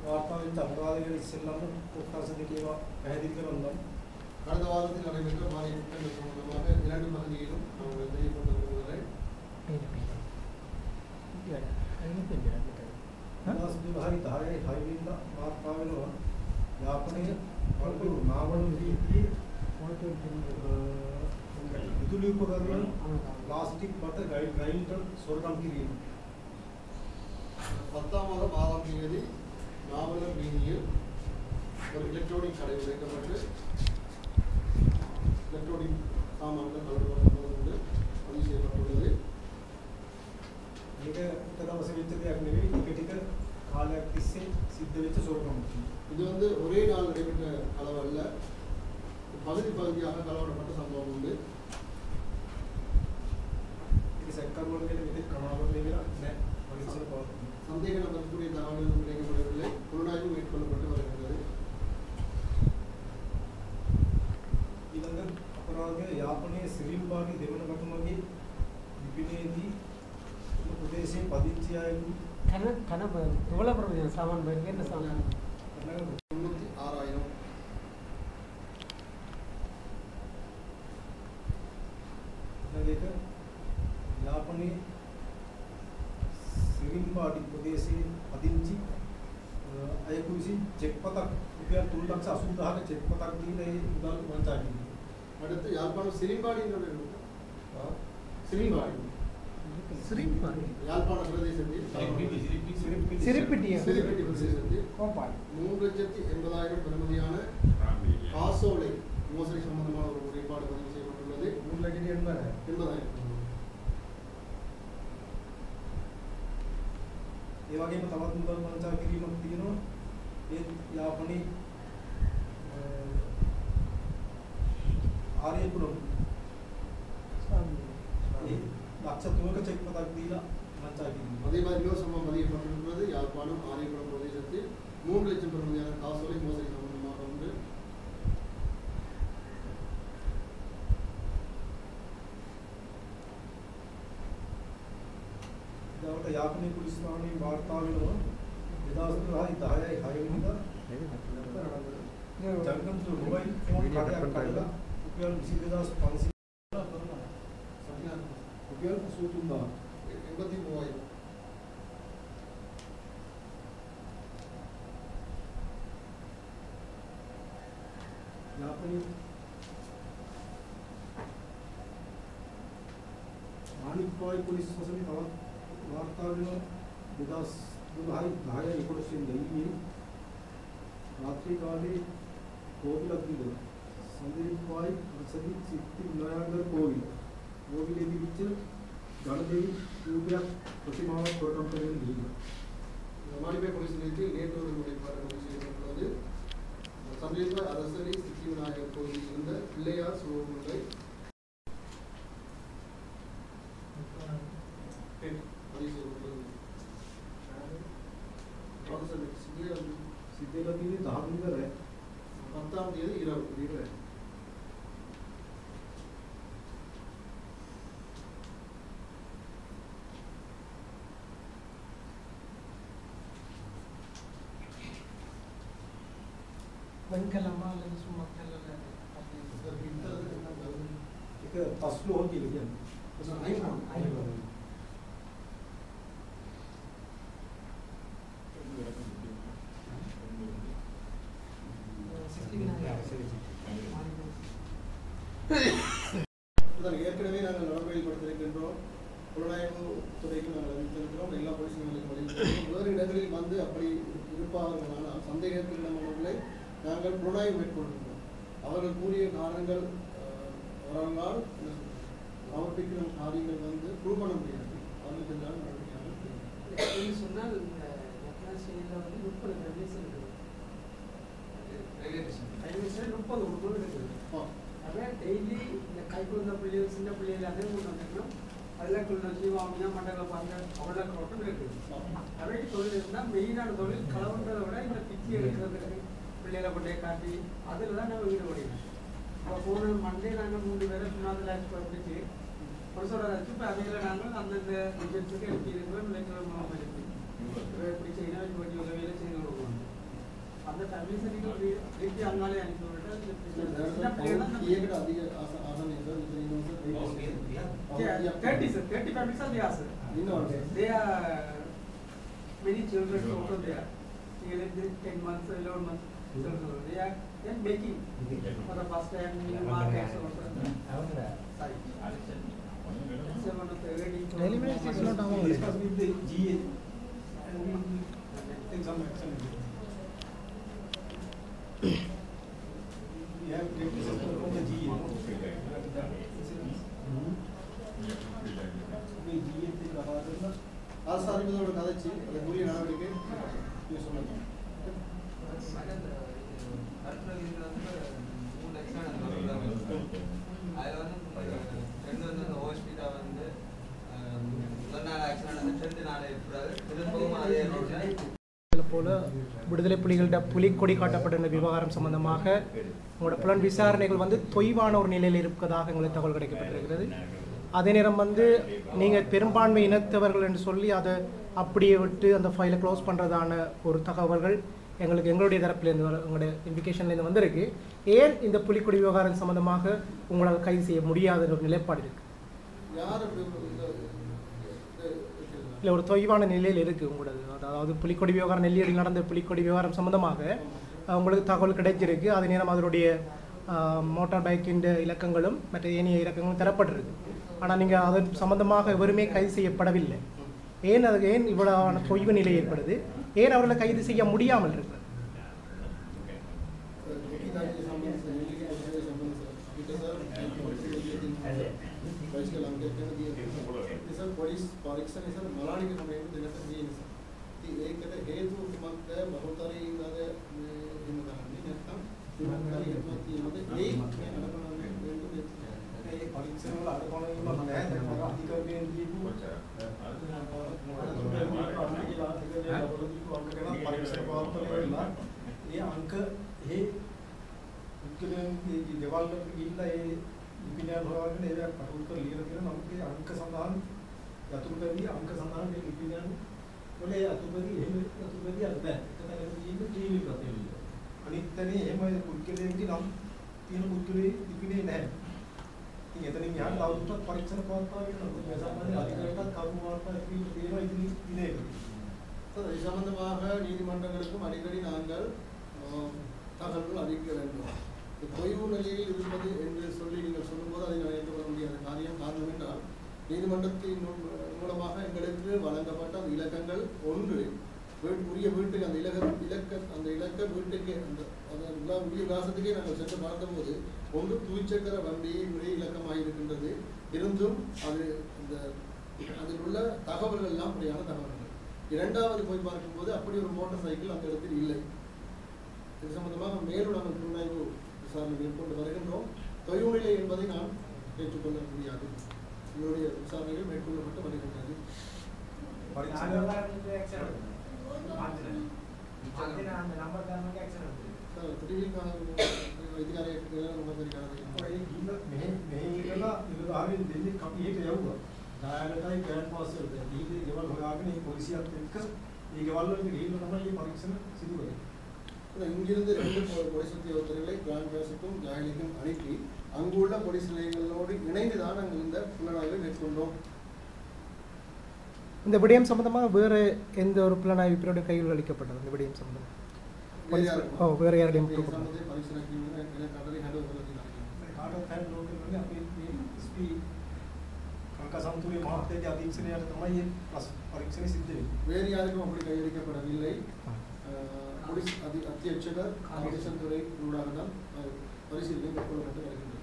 வார்த்தாவின் அபராதங்கள் இஸ்லாமும் கூட்டாசதிக்கு පැහැදිලි කරනවා. கடந்த வாரத்தில் நடைபெற்ற மாநில கூட்டங்கள் சம்பந்தமாக 2 பகுதியிலும் நாங்கள் தெரியப்பட்ட விவரங்களை හරි 10යි 6 වාර්තා වෙනවා. යාපනයේ වලට නාවල වීදී විදුලි උපකරණ ප්ලාස්ටික් මත ග්‍රයින්ඩර් සොරකම් කිරීම. 10வது மாதம் தேதி நாவல வீதியில் ஒரு எலக்ட்ரானிக் கடை உடைக்கப்பட்டு எலக்ட்ரானிக் சாமான்கள் களவாடப்பட்டது பதிவு செய்யப்பட்டுள்ளது. මේක තවසේ වෙච්ච දෙයක් නෙවෙයි, ටික ටික කාලයක් තිස්සේ සිද්ධ වෙච්ච සොරකමක්. இது வந்து ஒரே நாள் நடைபெற்ற களவல்ல, பகுதி பகுதியாக களவாடப்பட்ட சம்பவம் உண்டு. இது சர்க்கார்வர்களுக்கு விதி கணாவலே விட நே வலிசல போகுது. சந்தேக நபர்களுடைய தகவல்கள் கிடைக்கப்படவில்லை. புலனாய்வு மேற்கொள்ளப்பட்டு வருகிறது. ඊළඟ අපරාධය යාපනයේ සිරිම්බාගේ දෙවන කටුමගේ ලිපිනේදී ප්‍රදේශයේ පදිංචි අයගේ කන තොල ප්‍රවේශ සාමාන්‍ය බෙන්න සාමාන්‍ය 36000 ඊළඟ යාපනයේ සිරිම්බාගේ ප්‍රදේශයේ පදිංචි අයෙකු විසින් චෙක් පතක් රුපියල් 3,80,000ක චෙක් පතක් දීලා ඒ මුදල් වංචා කිරීම. அடுத்து யாழ்ப்பாணம் சிரிம்பாடின்ற சிரிம்பாடி யாழ்ப்பாண பிரதேசத்தில் சிரிப்பிட்டி பிரதேசத்தில் 3,80,000 பெறுமதியான காசோலை மோசடி சம்பந்தமான ஒரு முறைப்பாடு பதிவு செய்யப்பட்டுள்ளது. 3,80,000 ඒ වගේම තවත් මුදල් වංචා කිරීමක් තියෙනවා. ඒ යාපනයේ ආර්යපුරම් லட்ச 3ක செக் பதක් දීලා වංචා කිරීම. அதே மாதிரி இன்னொரு சம்பவம் பதியப்பட்டுள்ளது. யாழ்ப்பாணம் ஆரியபுரம் பிரதேசத்தில் 3 லட்சம் பெறுமதியான காசோலை மோசடி சம்பந்தமாக உண்டு. ඊට යාපනයේ පොලිස් ස්ථානයේ වාර්තා වෙනවා 2010යි 6 වෙනිදා ජංගම්තු මොබයිල් ෆෝන් කඩයක් කඩලා රුපියල් 22500 කරනවා. සම්පූර්ණ රුපියල් 83000 83,000 යාපනයේ මානික්කෝයි පොලිස් ස්ටේෂනේ තවත් වාර්තා වෙනවා 2010යි 11 වෙනිදා रात्रि काले கோவிலத்தில் சந்தேகப்பாய் வசதி சித்தி விநாயகர் கோவில் கோவிலேදී විච ගණදෙවි රූපයක් ප්‍රතිමාවක් තොරකම් කරගෙන ගිහින් மாநில போலீஸ் நிலையத்தில் நேற்று ஒரு முறைப்பாடு பதிவு செய்யப்பட்டுள்ளது. சந்தேகப்பாய் அரசரி சித்தி விநாயகர் கோவிலில் இருந்த பிள்ளையார் சுவர்களை பதிவு செய்யப்பட்டுள்ளது. සිද්ධ තියෙන්නේ 10 වෙනිදා 10ාம் தேதி இரவு. வெங்கலமா அல்லது சும்மா கல்லல ඒක පස්ලෝ කියලා කියන්නේ. අයිෆෝන් ஏற்கனவே நாங்கள் நடைமுறைப்படுத்தியிருக்கின்றோம். புலனாய்வு துறைக்கு நாங்கள் அறிவித்திருக்கிறோம். எல்லா போலீஸ் நிலையங்களுக்கும் அறிவித்திருக்கிறோம். வேறு இடங்களில் வந்து அப்படி இருப்பார்களானால் சந்தேகத்திடமானவர்களை நாங்கள் புலனாய்வு மேற்கொள்கின்றோம். அவர்கள் கூறிய காரணங்கள் அவர்களால் சமர்ப்பிக்கிற காரியங்கள் வந்து ப்ரூவ் பண்ண முடியாது. அவர்களுக்கு எல்லாம் நடவடிக்கையாக சொன்னால் ரயில்வே ஸ்டேஷன் 30 உடுப்பு இருக்குது. அதான் டெய்லி இந்த கைக்குழந்த பிள்ளைகள் சின்ன பிள்ளைகள் அதே கொண்டு வந்துக்கணும். அதில் கொண்டு ஜீவாமியா மண்டல பாருங்க அவ்வளோ கோட்டம் இருக்குது. அவைக்கு தொழில் இருந்தால் மெயினான தொழில் களவுன்றதை விட இந்த பிச்சி எடுக்கிறதுக்கு பிள்ளைகளை கொண்டே காட்டி அதில் தான் நாங்கள் ஈடுபடுவோம். இப்போ போன மண்டே நாங்கள் 3 பேரை சுண்ணாந்தில் பிடிச்சி பொருசோட வச்சு இப்போ அவையில் நாங்கள் அந்தந்த நிகழ்ச்சிக்கு எழுப்பியிருக்கிறோம். விளைக்கிழமை எழுப்பி செய்யணும் இது வண்டி உதவியில செய்து கொடுக்கணும் அந்த ஃபேமிலி சர்டிஃபிகேட் வீட்டு அங்காலே அனுப்பிவிட்டு சின்ன பிள்ளைகள் அதிக 30 families are there, sir. They are many children also there. 10 months, 11 months. So they are making for the first time new markets also. Daily minutes is not our discuss with the GA and we will take some action. We have taken support from the GA. ஆசாரிகளோட கதைச்சு அதை உரிய நடவடிக்கை சொன்னாங்க. போல விடுதலை புலிகளிட புலிக்கொடி காட்டப்பட்ட விவகாரம் சம்பந்தமாக உங்களோட புலன் விசாரணைகள் வந்து தொய்வான ஒரு நிலையில் இருப்பதாக எங்களுக்கு தகவல் கிடைக்கப்பட்டிருக்கிறது. அதே நேரம் வந்து நீங்கள் பெரும்பான்மை இனத்தவர்கள் என்று சொல்லி அதை அப்படியே விட்டு அந்த ஃபைலை க்ளோஸ் பண்ணுறதான ஒரு தகவல்கள் எங்களுடைய தரப்பிலேருந்து எங்களுடைய இன்விகேஷன்லேருந்து வந்திருக்கு. ஏன் இந்த புலிக்கொடி விவகாரம் சம்பந்தமாக உங்களால் கைது செய்ய முடியாத ஒரு நிலைப்பாடு இருக்குது? இல்லை, ஒரு தொய்வான நிலையில் இருக்குது உங்களது. அதாவது புலிக்கொடி விவகாரம் நெல்லியடியில் நடந்த புலிக்கொடி விவகாரம் சம்பந்தமாக உங்களுக்கு தகவல் கிடைச்சிருக்கு. அதே நேரம் அதனுடைய மோட்டார் பைக்கின் இலக்கங்களும் மற்ற ஏனைய இலக்கங்களும் தரப்பட்டிருக்கு. ஆனால் நீங்கள் அதன் சம்பந்தமாக எவருமே கைது செய்யப்படவில்லை. ஏன் இவ்வளவு தொய்வு நிலை ஏற்படுது? ஏன் அவர்களை கைது செய்ய முடியாமல் இருக்கிறது? පොලිස් පරීක්ෂණ ඉස්සර මලානික කමෙන් දෙන්නට තියෙනවා. ඉතින් ඒකට හේතුව කුමක්ද? බහුතරී ඉඳලා එහෙම කරන්නේ නැත්නම් බහුතරී හේතුවක් තියෙනවද? ඒ අඩපණන්නේ වෙන්නේ ඒ පරීක්ෂණ වල අඩපණ වීමක් නැහැ. දැන් අධිකරණයෙන් දීපු පරීක්ෂණ පවත්වන වෙලා ඒ අංක ඒ උත්කලෙන් ඒ ගෙවල් වලට ගිහිල්ලා ඒ ලිපිනයන් හොයාගෙන ඒක කටුල් කරලා ලියලා තියෙන නමුත් ඒ අංක සඳහන් යතුරුපැදිය අංක සඳහන් මේ ලිපිනයන් වල ඒ යතුරුපැදිය එහෙම යතුරුපැදිය අර බෑ. ඒක තමයි තියෙන්නේ ටීවී ප්‍රතිලිපි. අනිත් තැනේ එහෙම උත්කලෙන්ගේ නම් තියෙන උත්කලේ ලිපිනේ නැහැ. ඉතින් එතනින් යහන් අවුරුද්දක් පරීක්ෂණ පවත්වාගෙන යනවා. මේ සම්බන්ධයෙන් අධිකාරියටත් කරුණු වාර්තා කිරීම තියෙනවා ඉතින් දිනේක. இது சம்பந்தமாக நீதிமன்றங்களுக்கும் அடிக்கடி நாங்கள் தகவல்கள் அளிக்க வேண்டும். தொய்வு நிலையில் இருப்பது என்று சொல்லி நீங்கள் சொல்லும்போது அதை நான் ஏற்றுக்கொள்ள முடியாத காரணம் என்றால் நீதிமன்றத்தின் மூலமாக எங்களுக்கு வழங்கப்பட்ட அந்த இலக்கங்கள் ஒன்று உரிய வீட்டுக்கு அந்த இலக்க வீட்டுக்கு அந்த உரிய விலாசத்துக்கே நாங்கள் சென்று பார்த்தபோது ஒன்று துவிச்சக்கர வண்டியுடைய இலக்கமாக இருக்கின்றது. இருந்தும் அது அதில் உள்ள தகவல்கள் எல்லாம் அப்படியான தகவல்கள். இரண்டாவது போய் பார்க்கும்போது அப்படி ஒரு மோட்டார் சைக்கிள் அந்த இடத்தில் இல்லை. இது சம்பந்தமாக மேலும் நாங்கள் புலனாய்வு விசாரணை மேற்கொண்டு வருகின்றோம். தொய்வு நிலை என்பதை நான் ஏற்றுக்கொள்ள முடியாது. என்னுடைய விசாரணைகள் மேற்கொள்ளப்பட்டு வருகின்றது. දායකටයි ග්‍රෑන්ඩ් පාස් වලට දීලා ගෙවල් හොයාගෙන මේ පොලිසියත් එක්ක මේ ගෙවල් වලට ගිහිල්ලා තමයි මේ පරීක්ෂණ සිදු කරන්නේ. இங்கிருந்து 2 போலீஸ் உத்தியோகத்தர்களை கிராண்ட் பாஸுக்கும் ஜாயிலுக்கும் அனுப்பி அங்குள்ள போலீஸ் நிலையங்களோடு இணைந்துதான் நாங்கள் இந்த புலனாய்வை மேற்கொண்டோம். இந்த விடயம் சம்பந்தமாக வேறு எந்த ஒரு புலனாய்வு பிரிவோட கையில் அளிக்கப்பட்டது? இந்த விடயம் சம்பந்தமாக வேறு யாரையும் சமத்துவ மாவட்டத்தை அधीक्षणයට තමයි පරීක්ෂණ සිද්ධ වෙන්නේ. வேறு யாருக்கும் அப்படி கையளிக்கப்படவில்லை. போலீஸ் அத்தியட்சகர் ஆதிசன் துறை ஊடாக தான் பரிசீலனை மேற்கொள்ளப்பட்டு வருகின்றது.